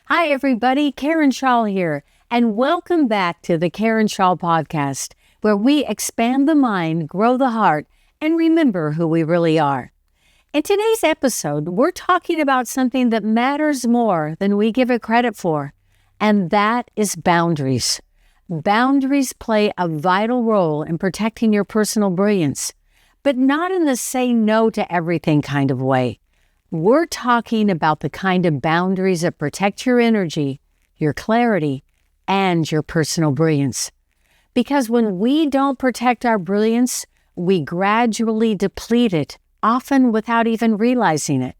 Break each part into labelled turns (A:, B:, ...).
A: Hi, everybody. Karen Schaal here, and welcome back to the Karen Schaal Podcast, where we expand the mind, grow the heart, and remember who we really are. In today's episode, we're talking about something that matters more than we give it credit for, and that is boundaries. Boundaries play a vital role in protecting your personal brilliance, but not in the say no to everything kind of way. We're talking about the kind of boundaries that protect your energy, your clarity, and your personal brilliance. Because when we don't protect our brilliance, we gradually deplete it, often without even realizing it.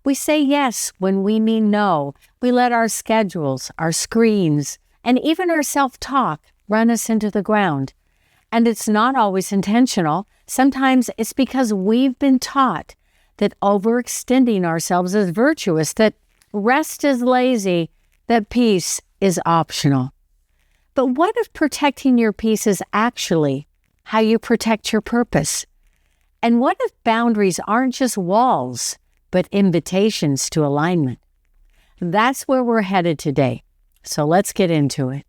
A: We say yes when we mean no. We let our schedules, our screens, and even our self-talk run us into the ground. And it's not always intentional. Sometimes it's because we've been taught that overextending ourselves is virtuous, that rest is lazy, that peace is optional. But what if protecting your peace is actually how you protect your purpose? And what if boundaries aren't just walls, but invitations to alignment? That's where we're headed today. So let's get into it.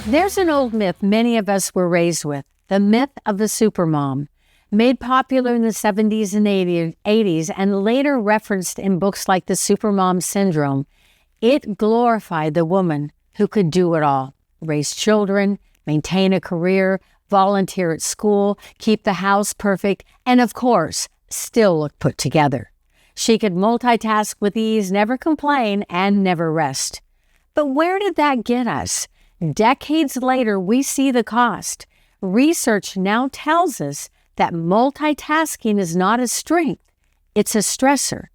A: There's an old myth many of us were raised with, the myth of the supermom, made popular in the 70s and 80s and later referenced in books like The Supermom Syndrome. It glorified the woman who could do it all: raise children, maintain a career, volunteer at school, keep the house perfect, and of course, still look put together. She could multitask with ease, never complain, and never rest. But where did that get us? Decades later, we see the cost. Research now tells us that multitasking is not a strength, it's a stressor.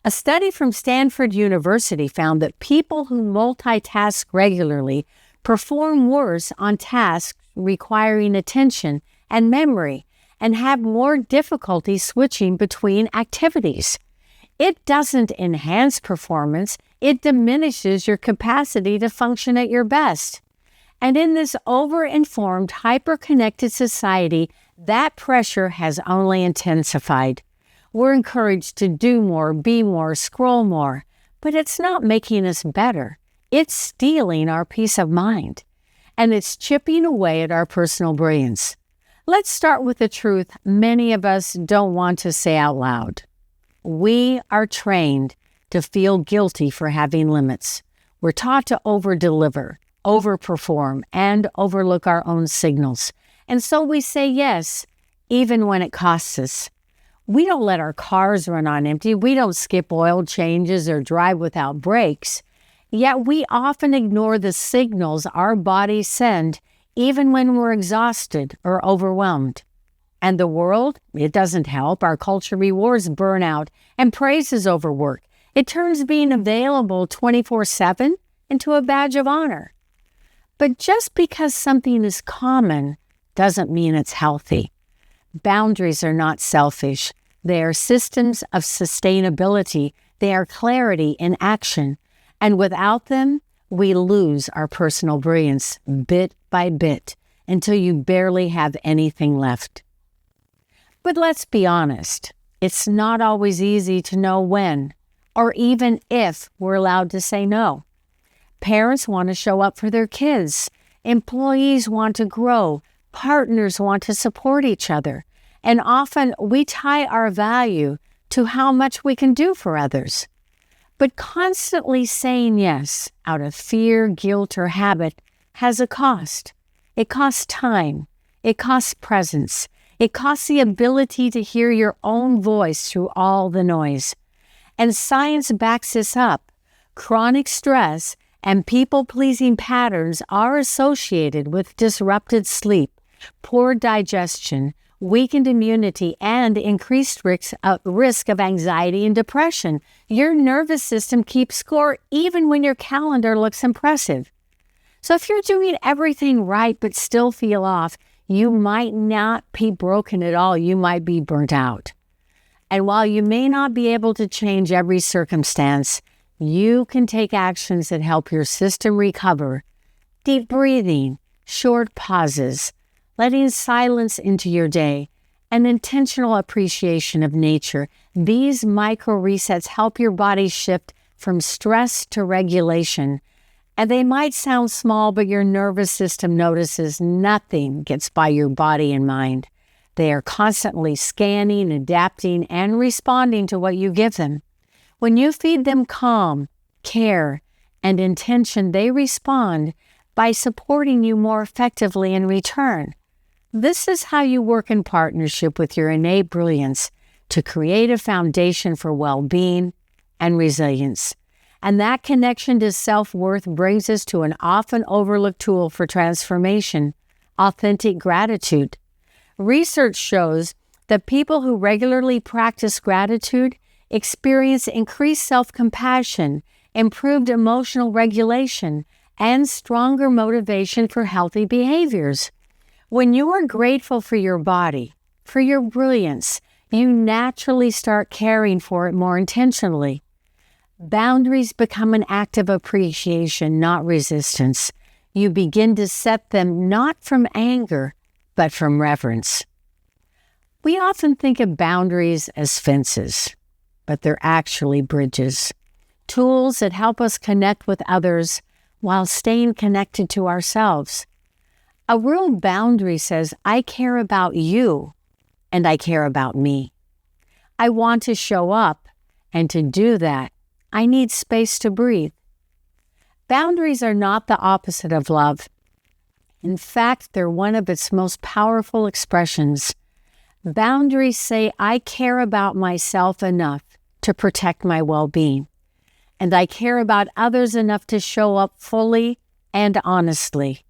A: A study from Stanford University found that people who multitask regularly perform worse on tasks requiring attention and memory and have more difficulty switching between activities. It doesn't enhance performance, it diminishes your capacity to function at your best. And in this over-informed, hyper-connected society, that pressure has only intensified. We're encouraged to do more, be more, scroll more, but it's not making us better. It's stealing our peace of mind, and it's chipping away at our personal brilliance. Let's start with the truth many of us don't want to say out loud. We are trained to feel guilty for having limits. We're taught to over-deliver, overperform, and overlook our own signals. And so we say yes, even when it costs us. We don't let our cars run on empty. We don't skip oil changes or drive without brakes. Yet we often ignore the signals our bodies send, even when we're exhausted or overwhelmed. And the world, it doesn't help. Our culture rewards burnout and praises overwork. It turns being available 24/7 into a badge of honor. But just because something is common doesn't mean it's healthy. Boundaries are not selfish. They are systems of sustainability. They are clarity in action. And without them, we lose our personal brilliance bit by bit until you barely have anything left. But let's be honest, it's not always easy to know when or even if we're allowed to say no. Parents want to show up for their kids. Employees want to grow. Partners want to support each other. And often we tie our value to how much we can do for others. But constantly saying yes out of fear, guilt, or habit has a cost. It costs time. It costs presence. It costs the ability to hear your own voice through all the noise. And science backs this up. Chronic stress and people-pleasing patterns are associated with disrupted sleep, poor digestion, weakened immunity, and increased risk of anxiety and depression. Your nervous system keeps score even when your calendar looks impressive. So if you're doing everything right but still feel off, you might not be broken at all. You might be burnt out. And while you may not be able to change every circumstance, you can take actions that help your system recover. Deep breathing, short pauses, letting silence into your day, An intentional appreciation of nature. These micro resets help your body shift from stress to regulation. And they might sound small, but your nervous system notices nothing gets by your body and mind. They are constantly scanning, adapting, and responding to what you give them. When you feed them calm, care, and intention, they respond by supporting you more effectively in return. This is how you work in partnership with your innate brilliance to create a foundation for well-being and resilience. And that connection to self-worth brings us to an often overlooked tool for transformation, authentic gratitude. Research shows that people who regularly practice gratitude experience increased self-compassion, improved emotional regulation, and stronger motivation for healthy behaviors. When you are grateful for your body, for your brilliance, you naturally start caring for it more intentionally. Boundaries become an act of appreciation, not resistance. You begin to set them not from anger, but from reverence. We often think of boundaries as fences, but they're actually bridges, tools that help us connect with others while staying connected to ourselves. A real boundary says, I care about you and I care about me. I want to show up, and to do that, I need space to breathe. Boundaries are not the opposite of love. In fact, they're one of its most powerful expressions. Boundaries say, I care about myself enough to protect my well-being, and I care about others enough to show up fully and honestly.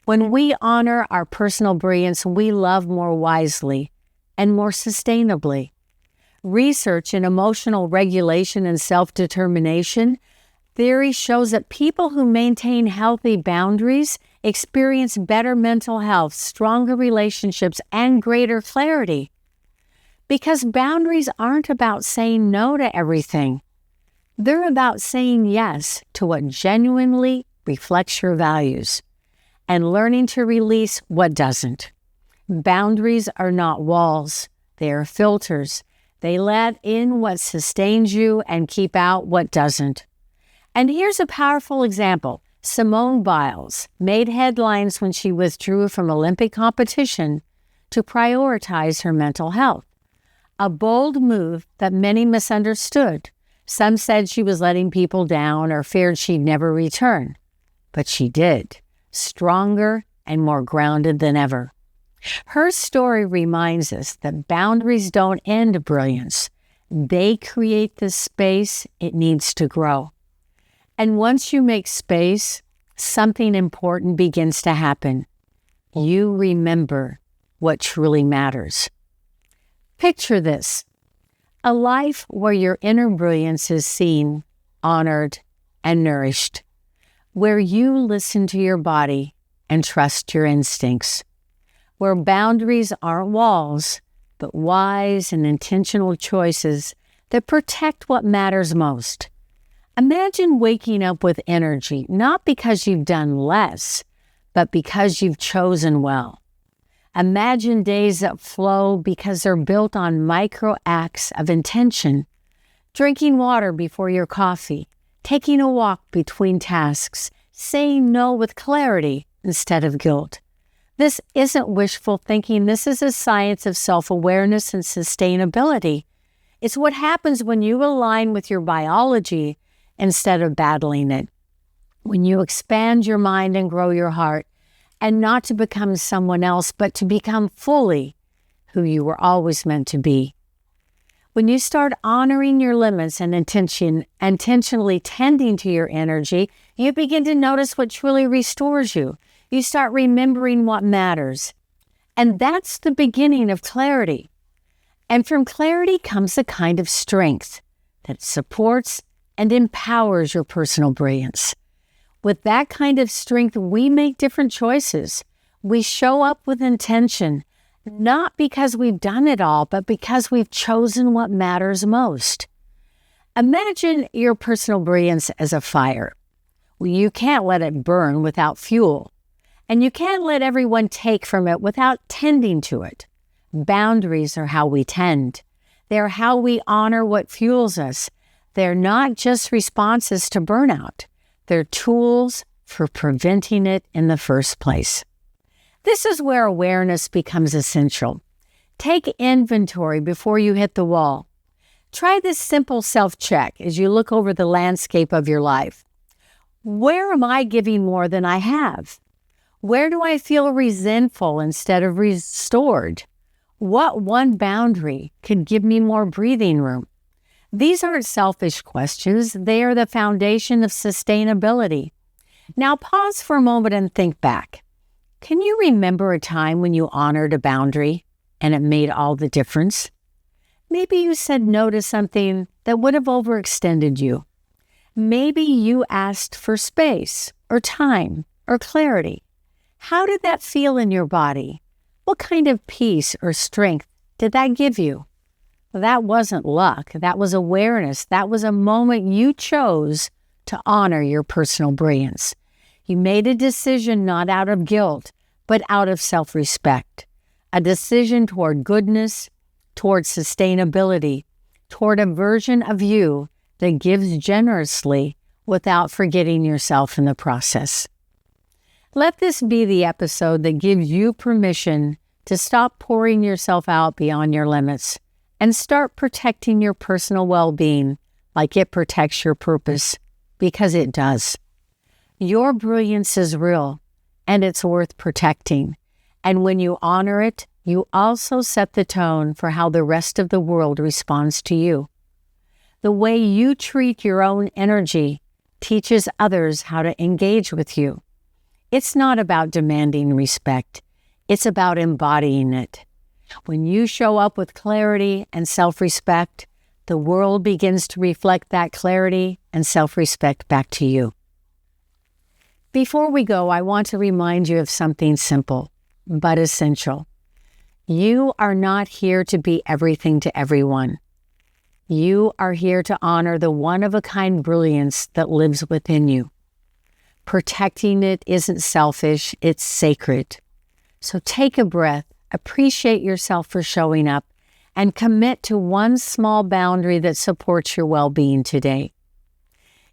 A: When we honor our personal brilliance, we love more wisely and more sustainably. Research in emotional regulation and self-determination theory shows that people who maintain healthy boundaries experience better mental health, stronger relationships, and greater clarity. Because boundaries aren't about saying no to everything. They're about saying yes to what genuinely reflects your values and learning to release what doesn't. Boundaries are not walls. They are filters. They let in what sustains you and keep out what doesn't. And here's a powerful example. Simone Biles made headlines when she withdrew from Olympic competition to prioritize her mental health. A bold move that many misunderstood. Some said she was letting people down or feared she'd never return. But she did, stronger and more grounded than ever. Her story reminds us that boundaries don't end brilliance. They create the space it needs to grow. And once you make space, something important begins to happen. You remember what truly matters. Picture this: a life where your inner brilliance is seen, honored, and nourished, where you listen to your body and trust your instincts, where boundaries aren't walls, but wise and intentional choices that protect what matters most. Imagine waking up with energy, not because you've done less, but because you've chosen well. Imagine days that flow because they're built on micro acts of intention. Drinking water before your coffee, taking a walk between tasks, saying no with clarity instead of guilt. This isn't wishful thinking. This is a science of self-awareness and sustainability. It's what happens when you align with your biology instead of battling it. When you expand your mind and grow your heart, and not to become someone else, but to become fully who you were always meant to be. When you start honoring your limits and intentionally tending to your energy, you begin to notice what truly restores you. You start remembering what matters. And that's the beginning of clarity. And from clarity comes a kind of strength that supports and empowers your personal brilliance. With that kind of strength, we make different choices. We show up with intention, not because we've done it all, but because we've chosen what matters most. Imagine your personal brilliance as a fire. You can't let it burn without fuel, and you can't let everyone take from it without tending to it. Boundaries are how we tend. They're how we honor what fuels us. They're not just responses to burnout. They're tools for preventing it in the first place. This is where awareness becomes essential. Take inventory before you hit the wall. Try this simple self-check as you look over the landscape of your life. Where am I giving more than I have? Where do I feel resentful instead of restored? What one boundary could give me more breathing room? These aren't selfish questions. They are the foundation of sustainability. Now pause for a moment and think back. Can you remember a time when you honored a boundary and it made all the difference? Maybe you said no to something that would have overextended you. Maybe you asked for space or time or clarity. How did that feel in your body? What kind of peace or strength did that give you? That wasn't luck. That was awareness. That was a moment you chose to honor your personal brilliance. You made a decision not out of guilt, but out of self-respect. A decision toward goodness, toward sustainability, toward a version of you that gives generously without forgetting yourself in the process. Let this be the episode that gives you permission to stop pouring yourself out beyond your limits and start protecting your personal well-being like it protects your purpose, because it does. Your brilliance is real, and it's worth protecting. And when you honor it, you also set the tone for how the rest of the world responds to you. The way you treat your own energy teaches others how to engage with you. It's not about demanding respect. It's about embodying it. When you show up with clarity and self-respect, the world begins to reflect that clarity and self-respect back to you. Before we go, I want to remind you of something simple, but essential. You are not here to be everything to everyone. You are here to honor the one-of-a-kind brilliance that lives within you. Protecting it isn't selfish, it's sacred. So take a breath, appreciate yourself for showing up, and commit to one small boundary that supports your well-being today.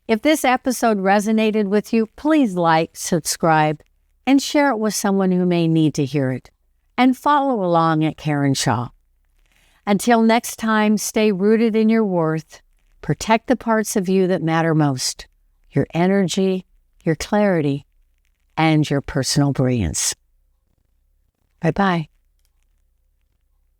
A: If this episode resonated with you, please like, subscribe, and share it with someone who may need to hear it. And follow along at Karen Schaal. Until next time, stay rooted in your worth. Protect the parts of you that matter most, your energy, your clarity, and your personal brilliance. Bye-bye.